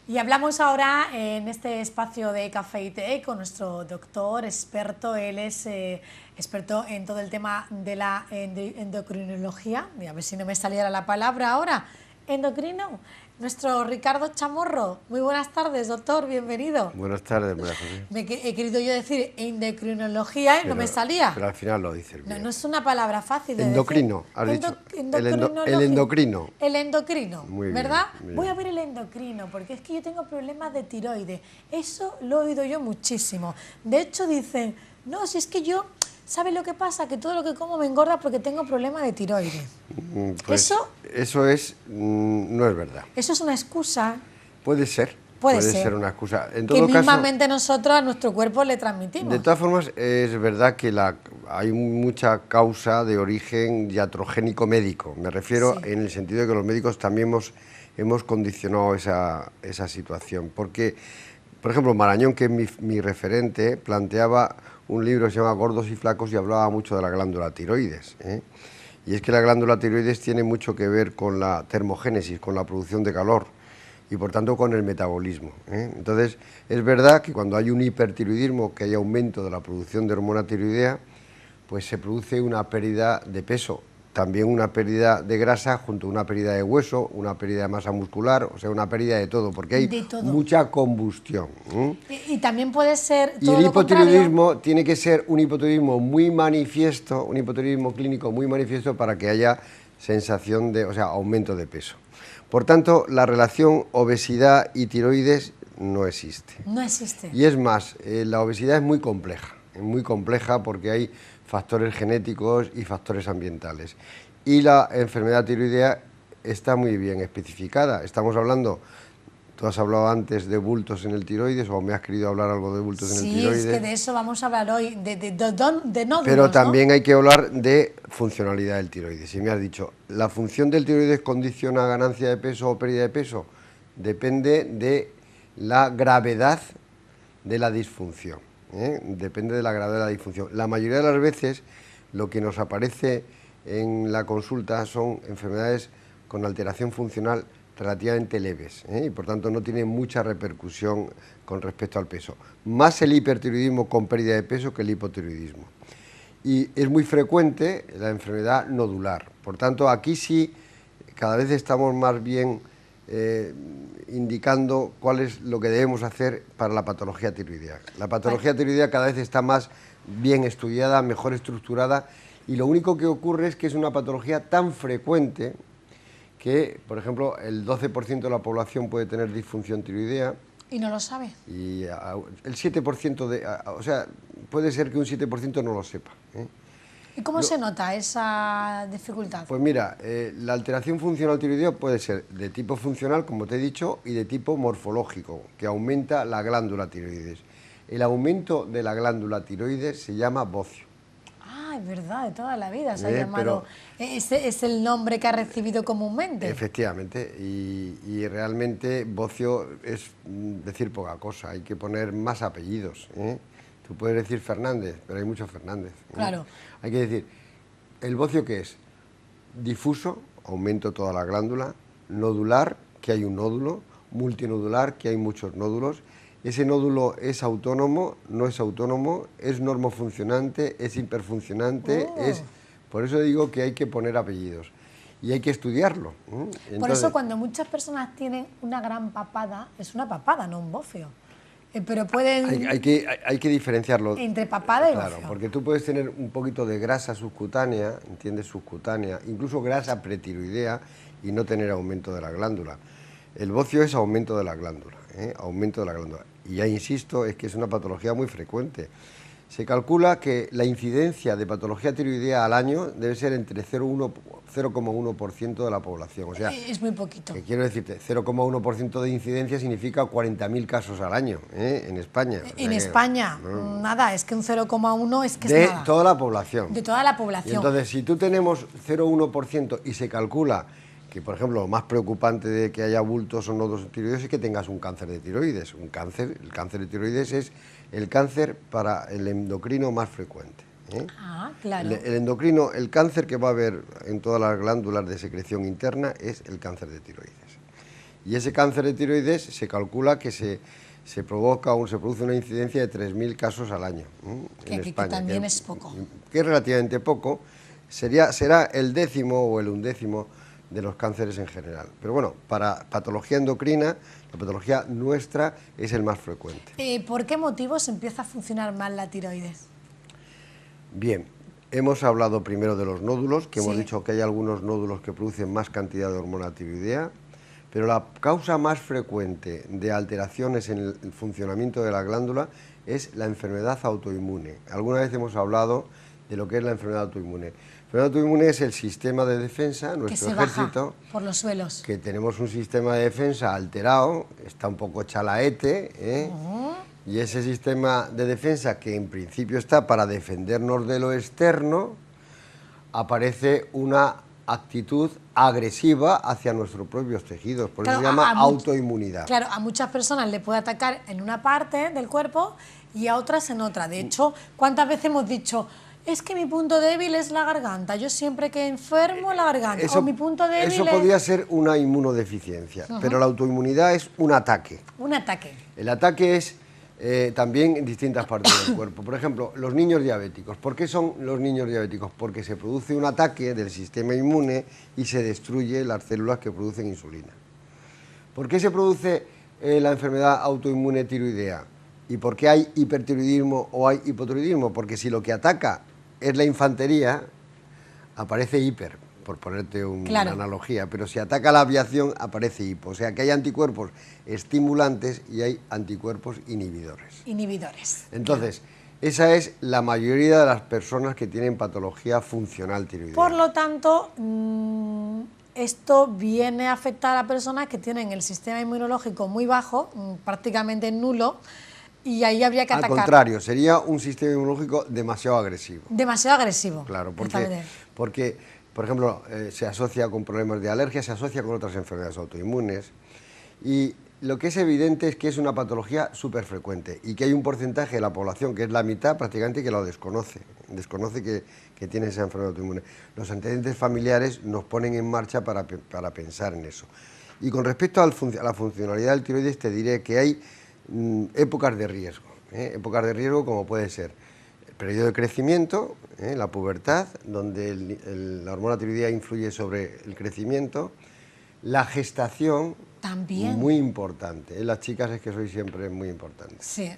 Y hablamos ahora en este espacio de Café y Té con nuestro doctor experto. Él es experto en todo el tema de la endocrinología. Y a ver si no me saliera la palabra ahora. Endocrino. Nuestro Ricardo Chamorro. Muy buenas tardes, doctor. Bienvenido. Buenas tardes, María José. He querido yo decir endocrinología y no me salía. Pero al final lo dices bien. No es una palabra fácil de endocrino, decir. Has dicho. Endocrinología. El endocrino. El endocrino, Muy bien, ¿verdad? muy Voy a bien. ver el endocrino, porque es que yo tengo problemas de tiroides. Eso lo he oído yo muchísimo. De hecho dicen, no, si es que yo, ¿sabes lo que pasa? Que todo lo que como me engorda porque tengo problemas de tiroides. Pues eso es, no es verdad. Eso es una excusa. Puede ser. Puede ser una excusa. En que todo caso, mismamente nosotros a nuestro cuerpo le transmitimos. de todas formas, es verdad que hay mucha causa de origen iatrogénico médico. Me refiero en el sentido de que los médicos también hemos condicionado esa situación. Porque, por ejemplo, Marañón, que es mi referente, planteaba un libro que se llama Gordos y Flacos y hablaba mucho de la glándula tiroides, ¿eh? Y es que la glándula tiroides tiene mucho que ver con la termogénesis, con la producción de calor y por tanto con el metabolismo, ¿eh? Entonces es verdad que cuando hay un hipertiroidismo, que hay aumento de la producción de hormona tiroidea, pues se produce una pérdida de peso, también una pérdida de grasa junto a una pérdida de hueso, una pérdida de masa muscular, o sea, una pérdida de todo, porque hay mucha combustión. Y también puede ser todo y el lo hipotiroidismo tiene que ser un hipotiroidismo muy manifiesto, un hipotiroidismo clínico muy manifiesto para que haya sensación de, o sea, aumento de peso. Por tanto, la relación obesidad y tiroides no existe. No existe. Y es más, la obesidad es muy compleja porque hay factores genéticos y factores ambientales. Y la enfermedad tiroidea está muy bien especificada. Estamos hablando, tú has hablado antes de bultos en el tiroides, o me has querido hablar algo de bultos en el tiroides. Sí, es que de eso vamos a hablar hoy, de nódulos, pero también ¿no? hay que hablar de funcionalidad del tiroides. Y me has dicho, ¿la función del tiroides condiciona ganancia de peso o pérdida de peso? Depende de la gravedad de la disfunción. Depende de la gravedad de la disfunción. La mayoría de las veces lo que nos aparece en la consulta son enfermedades con alteración funcional relativamente leves, y por tanto no tiene mucha repercusión con respecto al peso. Más el hipertiroidismo con pérdida de peso que el hipotiroidismo. Y es muy frecuente la enfermedad nodular. Por tanto, aquí sí cada vez estamos más bien indicando cuál es lo que debemos hacer para la patología tiroidea. La patología tiroidea cada vez está más bien estudiada, mejor estructurada, y lo único que ocurre es que es una patología tan frecuente que, por ejemplo, el 12% de la población puede tener disfunción tiroidea. Y no lo sabe. Y el 7% o sea, puede ser que un 7% no lo sepa, ¿eh? ¿Y cómo se nota esa dificultad? Pues mira, la alteración funcional tiroidea puede ser de tipo funcional, como te he dicho, y de tipo morfológico, que aumenta la glándula tiroides. El aumento de la glándula tiroides se llama bocio. Ah, es verdad, de toda la vida se ha llamado. Ese es el nombre que ha recibido comúnmente. Efectivamente, y realmente bocio es decir poca cosa, hay que poner más apellidos, ¿eh? Tú puedes decir Fernández, pero hay muchos Fernández, ¿eh? Claro. Hay que decir, ¿el bocio qué es? Difuso, aumento toda la glándula; nodular, que hay un nódulo; multinodular, que hay muchos nódulos. Ese nódulo es autónomo, no es autónomo, es normofuncionante, es hiperfuncionante, por eso digo que hay que poner apellidos y hay que estudiarlo. Entonces, por eso cuando muchas personas tienen una gran papada, es una papada, no un bocio. Pero pueden... Hay que diferenciarlo. Entre papada y bocio. Claro, porque tú puedes tener un poquito de grasa subcutánea, ¿entiendes? Subcutánea, incluso grasa pretiroidea, y no tener aumento de la glándula. El bocio es aumento de la glándula, aumento de la glándula. Y ya insisto, es que es una patología muy frecuente. Se calcula que la incidencia de patología tiroidea al año debe ser entre 0,1% de la población. O sea, es muy poquito. Que quiero decirte, 0,1% de incidencia significa 40.000 casos al año, en España. En España, nada, es que un 0,1 es que de es nada. De toda la población. De toda la población. Y entonces, si tú tenemos 0,1% y se calcula que, por ejemplo, lo más preocupante de que haya bultos o nodos tiroideos es que tengas un cáncer de tiroides. El cáncer de tiroides es el cáncer para el endocrino más frecuente. Ah, claro. El endocrino, el cáncer que va a haber en todas las glándulas de secreción interna es el cáncer de tiroides. Y ese cáncer de tiroides se calcula que se produce una incidencia de 3.000 casos al año en España. Que también es poco. Que es relativamente poco. Será el 10º o el 11º de los cánceres en general. Pero bueno, para patología endocrina, la patología nuestra es el más frecuente. ¿Por qué motivos empieza a funcionar mal la tiroides? Bien, hemos hablado primero de los nódulos, que hemos Sí. dicho que hay algunos nódulos que producen más cantidad de hormona tiroidea, pero la causa más frecuente de alteraciones en el funcionamiento de la glándula es la enfermedad autoinmune. Alguna vez hemos hablado de lo que es la enfermedad autoinmune. La enfermedad autoinmune es el sistema de defensa, nuestro que se ejército, baja por los suelos. que tenemos un sistema de defensa alterado, está un poco chalaete, y ese sistema de defensa que en principio está para defendernos de lo externo, aparece una actitud agresiva hacia nuestros propios tejidos, por eso se llama autoinmunidad. Claro, a muchas personas le puede atacar en una parte del cuerpo y a otras en otra. De hecho, ¿cuántas veces hemos dicho, es que mi punto débil es la garganta, yo siempre que enfermo la garganta, o mi punto débil eso podría ser una inmunodeficiencia, pero la autoinmunidad es un ataque. Un ataque. El ataque es también en distintas partes del cuerpo. Por ejemplo, los niños diabéticos. ¿Por qué son los niños diabéticos? Porque se produce un ataque del sistema inmune y se destruye las células que producen insulina. ¿Por qué se produce la enfermedad autoinmune tiroidea? ¿Y por qué hay hipertiroidismo o hay hipotiroidismo? Porque si lo que ataca es la infantería, aparece hiper, por ponerte una analogía, pero si ataca la aviación, aparece hipo. O sea que hay anticuerpos estimulantes y hay anticuerpos inhibidores. Inhibidores. Entonces, esa es la mayoría de las personas que tienen patología funcional tiroidea. Por lo tanto, esto viene a afectar a personas que tienen el sistema inmunológico muy bajo, prácticamente nulo, y ahí habría que atacar. Al contrario, sería un sistema inmunológico demasiado agresivo. Demasiado agresivo. Claro, porque por ejemplo, se asocia con problemas de alergia, se asocia con otras enfermedades autoinmunes, y lo que es evidente es que es una patología súper frecuente y que hay un porcentaje de la población, que es la mitad prácticamente, que lo desconoce que tiene esa enfermedad autoinmune. Los antecedentes familiares nos ponen en marcha para pensar en eso. Y con respecto a la funcionalidad del tiroides, te diré que hay épocas de riesgo como puede ser el periodo de crecimiento, la pubertad, donde la hormona tiroidea influye sobre el crecimiento, la gestación, también muy importante, en las chicas es que soy siempre muy importante. Sí.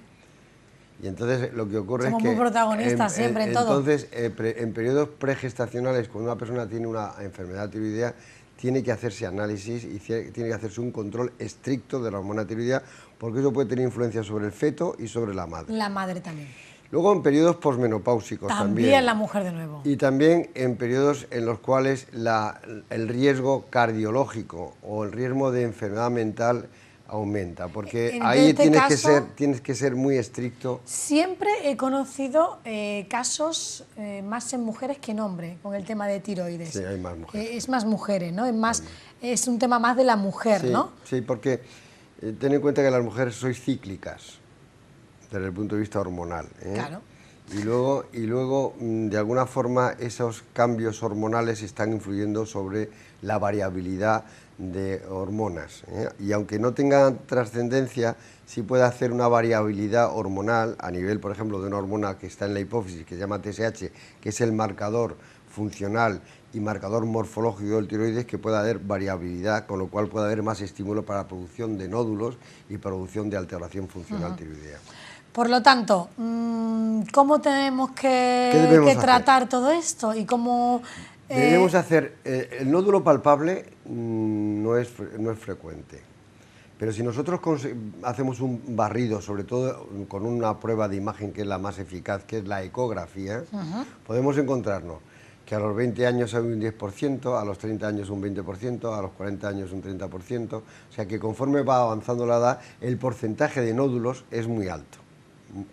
Y entonces lo que ocurre Somos es que muy protagonistas siempre en todo. Entonces, en periodos pregestacionales, cuando una persona tiene una enfermedad tiroidea, tiene que hacerse análisis y tiene que hacerse un control estricto de la hormona tiroidea, porque eso puede tener influencia sobre el feto y sobre la madre. La madre también. Luego en periodos posmenopáusicos también. También la mujer de nuevo. Y también en periodos en los cuales el riesgo cardiológico o el riesgo de enfermedad mental aumenta, porque ahí tienes que ser muy estricto. Siempre he conocido casos más en mujeres que en hombres con el tema de tiroides. Sí, hay más mujeres. Es más mujeres, ¿no? Es un tema más de la mujer, sí, ¿no? Sí, porque ten en cuenta que las mujeres sois cíclicas desde el punto de vista hormonal. Claro. Y luego, de alguna forma, esos cambios hormonales están influyendo sobre la variabilidad de hormonas. Y aunque no tengan trascendencia, sí puede hacer una variabilidad hormonal a nivel, por ejemplo, de una hormona que está en la hipófisis, que se llama TSH, que es el marcador funcional y marcador morfológico del tiroides, que puede haber variabilidad, con lo cual puede haber más estímulo para la producción de nódulos y producción de alteración funcional tiroidea. Por lo tanto, ¿cómo tenemos que tratar todo esto? Y cómo debemos hacer, el nódulo palpable no es frecuente, pero si nosotros hacemos un barrido, sobre todo con una prueba de imagen que es la más eficaz, que es la ecografía, podemos encontrarnos que a los 20 años hay un 10%, a los 30 años un 20%, a los 40 años un 30%, o sea que conforme va avanzando la edad, el porcentaje de nódulos es muy alto.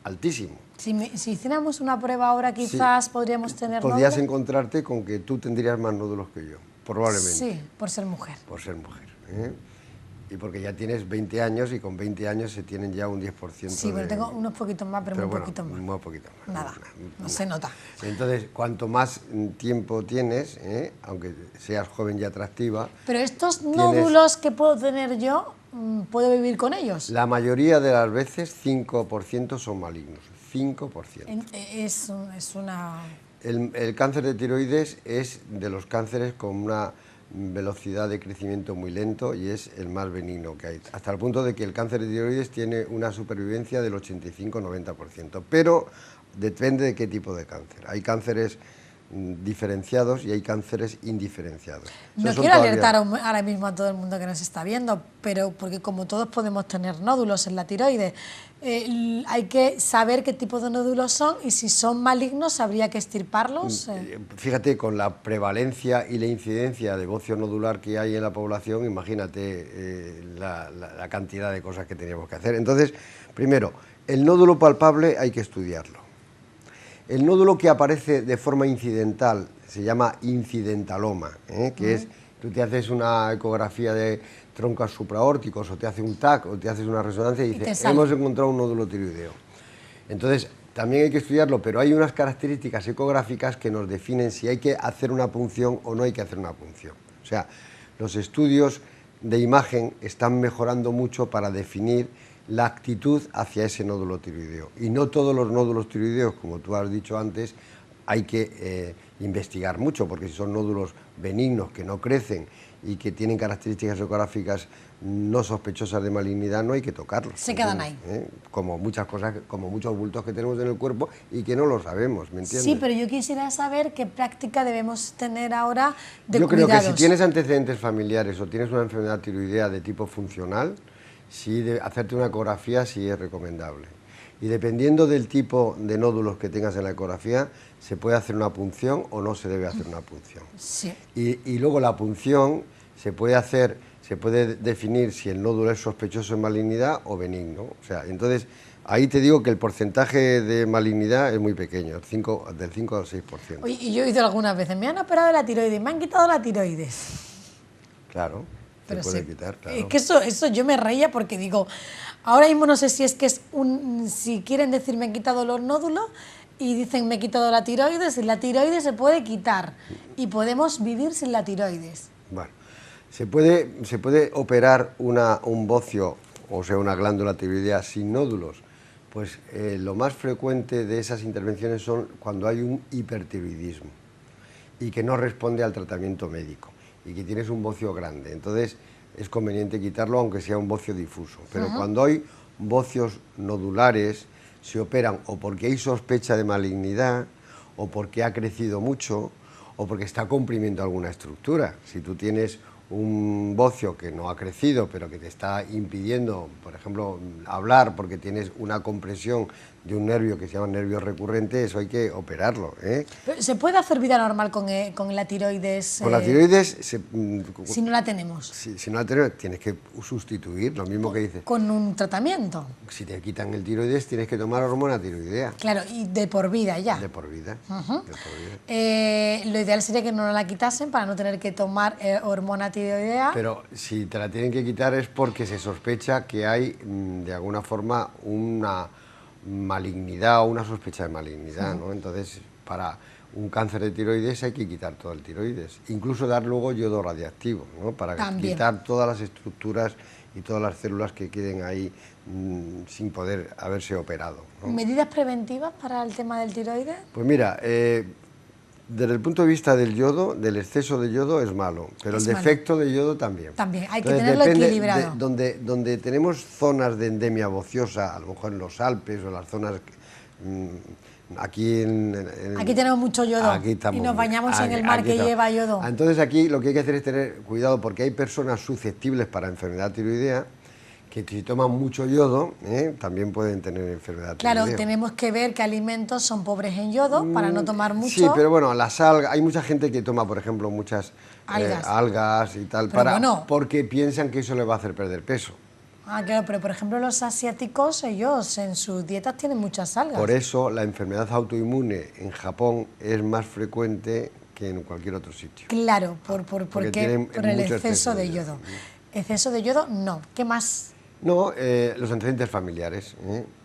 Altísimo. Si hiciéramos una prueba ahora, quizás podríamos tener Podrías nódulos. encontrarte con que tú tendrías más nódulos que yo. probablemente. Sí, por ser mujer. Por ser mujer. ¿Eh? Y porque ya tienes 20 años y con 20 años se tienen ya un 10% Sí, pero de... tengo unos poquitos más, pero muy bueno, poquito más. muy poquito más. Nada, no se nota. Entonces, cuanto más tiempo tienes, aunque seas joven y atractiva... Pero estos nódulos que puedo tener yo, ¿puedo vivir con ellos? La mayoría de las veces, 5% son malignos. 5%. Es una... El cáncer de tiroides es de los cánceres con una velocidad de crecimiento muy lento y es el más benigno que hay, hasta el punto de que el cáncer de tiroides tiene una supervivencia del 85-90%, pero depende de qué tipo de cáncer. Hay cánceres diferenciados y hay cánceres indiferenciados. No quiero alertar ahora mismo a todo el mundo que nos está viendo, pero porque como todos podemos tener nódulos en la tiroides, hay que saber qué tipo de nódulos son y si son malignos habría que extirparlos. Fíjate, con la prevalencia y la incidencia de bocio nodular que hay en la población, imagínate la cantidad de cosas que teníamos que hacer. Entonces, primero, el nódulo palpable hay que estudiarlo. El nódulo que aparece de forma incidental se llama incidentaloma, que es, tú te haces una ecografía de troncos supraórticos o te haces un TAC o te haces una resonancia y dices, hemos encontrado un nódulo tiroideo. Entonces, también hay que estudiarlo, pero hay unas características ecográficas que nos definen si hay que hacer una punción o no hay que hacer una punción. O sea, los estudios de imagen están mejorando mucho para definir la actitud hacia ese nódulo tiroideo. Y no todos los nódulos tiroideos, como tú has dicho antes, hay que investigar mucho, porque si son nódulos benignos que no crecen y que tienen características ecográficas no sospechosas de malignidad, no hay que tocarlos. Se quedan ahí. Como muchas cosas, como muchos bultos que tenemos en el cuerpo y que no lo sabemos, ¿me entiendes? Sí, pero yo quisiera saber qué práctica debemos tener ahora de cuidados. Yo creo que si tienes antecedentes familiares o tienes una enfermedad tiroidea de tipo funcional, sí, hacerte una ecografía sí es recomendable. Y dependiendo del tipo de nódulos que tengas en la ecografía, se puede hacer una punción o no se debe hacer una punción. Sí. Y luego la punción se puede definir si el nódulo es sospechoso de malignidad o benigno. O sea, entonces, ahí te digo que el porcentaje de malignidad es muy pequeño, del 5 al 6%. Oye, y yo he oído algunas veces, me han operado de la tiroides, me han quitado la tiroides. Claro. Pero se puede quitar, claro. Es que eso yo me reía porque digo, ahora mismo no sé si es que si quieren decir me han quitado los nódulos y dicen me he quitado la tiroides, y la tiroides se puede quitar y podemos vivir sin la tiroides. Bueno, se puede operar un bocio, o sea, una glándula tiroidea sin nódulos. Pues lo más frecuente de esas intervenciones son cuando hay un hipertiroidismo y que no responde al tratamiento médico y que tienes un bocio grande, entonces es conveniente quitarlo aunque sea un bocio difuso, pero cuando hay bocios nodulares se operan o porque hay sospecha de malignidad o porque ha crecido mucho o porque está comprimiendo alguna estructura. Si tú tienes un bocio que no ha crecido pero que te está impidiendo, por ejemplo, hablar porque tienes una compresión de un nervio que se llama nervio recurrente, eso hay que operarlo. ¿Se puede hacer vida normal con la tiroides? Con la tiroides... si no la tenemos. Si no la tenemos, tienes que sustituir, lo mismo que dices. ¿Con un tratamiento? Si te quitan el tiroides, tienes que tomar hormona tiroidea. Claro, y de por vida ya. De por vida. De por vida. Lo ideal sería que no la quitasen para no tener que tomar hormona tiroidea. Pero si te la tienen que quitar es porque se sospecha que hay, de alguna forma, una malignidad o una sospecha de malignidad, ¿no? Entonces, para un cáncer de tiroides hay que quitar todo el tiroides, incluso dar luego yodo radiactivo, ¿no? Para quitar todas las estructuras y todas las células que queden ahí sin poder haberse operado, ¿no? ¿Medidas preventivas para el tema del tiroides? Pues mira, desde el punto de vista del yodo, del exceso de yodo es malo, pero el defecto de yodo también. También, hay que tenerlo equilibrado. Donde tenemos zonas de endemia bociosa, a lo mejor en los Alpes o en las zonas... Aquí tenemos mucho yodo y nos bañamos en el mar que lleva yodo. Entonces aquí lo que hay que hacer es tener cuidado porque hay personas susceptibles para enfermedad tiroidea que si toman mucho yodo también pueden tener enfermedad tiroidea. Claro, tenemos que ver qué alimentos son pobres en yodo para no tomar mucho. Sí, pero bueno, las algas, hay mucha gente que toma, por ejemplo, muchas algas y tal, porque piensan que eso le va a hacer perder peso. Ah, claro, pero por ejemplo los asiáticos, ellos en sus dietas tienen muchas algas. Por eso la enfermedad autoinmune en Japón es más frecuente que en cualquier otro sitio. Claro, por el exceso de yodo. Exceso de yodo, no. ¿Qué más? No, los antecedentes familiares.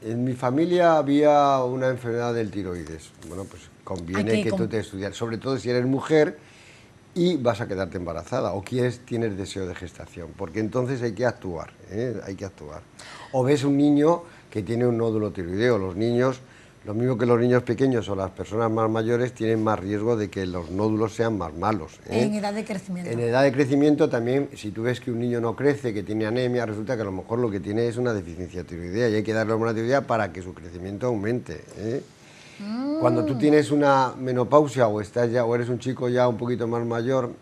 En mi familia había una enfermedad del tiroides. Bueno, pues conviene que tú te estudies, sobre todo si eres mujer y vas a quedarte embarazada o tienes deseo de gestación, porque entonces hay que actuar, hay que actuar. O ves un niño que tiene un nódulo tiroideo. Los niños, lo mismo que los niños pequeños o las personas más mayores, tienen más riesgo de que los nódulos sean más malos. En edad de crecimiento. En edad de crecimiento también, si tú ves que un niño no crece, que tiene anemia, resulta que a lo mejor lo que tiene es una deficiencia tiroidea y hay que darle hormona tiroidea para que su crecimiento aumente. Cuando tú tienes una menopausia o eres un chico ya un poquito más mayor,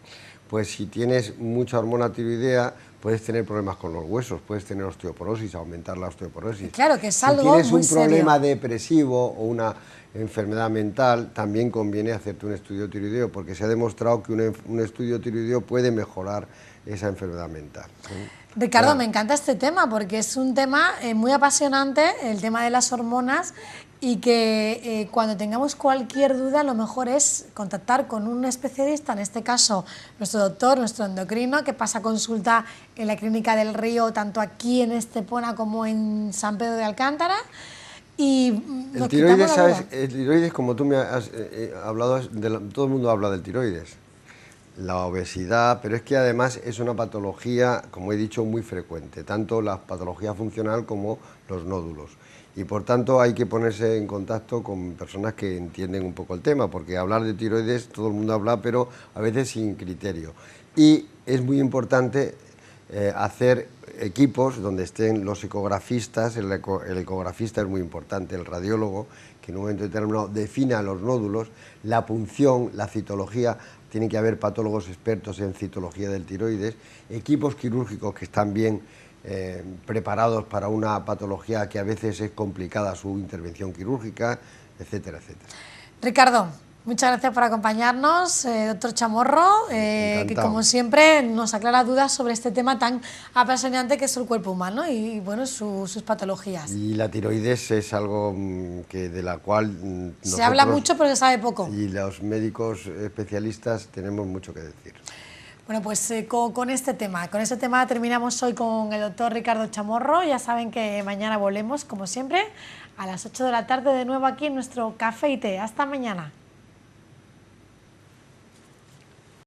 pues si tienes mucha hormona tiroidea puedes tener problemas con los huesos, puedes tener osteoporosis, aumentar la osteoporosis. Claro, que es algo muy serio. Si muy tienes un problema depresivo o una enfermedad mental, también conviene hacerte un estudio tiroideo, porque se ha demostrado que un estudio tiroideo puede mejorar esa enfermedad mental. Ricardo, me encanta este tema porque es un tema muy apasionante, el tema de las hormonas, y que cuando tengamos cualquier duda lo mejor es contactar con un especialista, en este caso nuestro doctor, nuestro endocrino, que pasa consulta en la Clínica del Río, tanto aquí en Estepona como en San Pedro de Alcántara. Y el tiroides, ¿sabes? El tiroides, como tú me has hablado, todo el mundo habla del tiroides. La obesidad, pero es que además es una patología, como he dicho, muy frecuente, tanto la patología funcional como los nódulos. Y por tanto hay que ponerse en contacto con personas que entienden un poco el tema, porque hablar de tiroides todo el mundo habla, pero a veces sin criterio. Y es muy importante hacer equipos donde estén los ecografistas, el ecografista es muy importante, el radiólogo, que en un momento determinado defina los nódulos, la punción, la citología. Tiene que haber patólogos expertos en citología del tiroides, equipos quirúrgicos que están bien preparados para una patología que a veces es complicada su intervención quirúrgica, etcétera, etcétera. Ricardo, muchas gracias por acompañarnos, doctor Chamorro, que como siempre nos aclara dudas sobre este tema tan apasionante que es el cuerpo humano y bueno, sus patologías. Y la tiroides es algo de la cual se habla mucho pero se sabe poco. Y los médicos especialistas tenemos mucho que decir. Bueno, pues con este tema terminamos hoy con el doctor Ricardo Chamorro. Ya saben que mañana volvemos, como siempre, a las 8 de la tarde de nuevo aquí en nuestro Café y Té. Hasta mañana.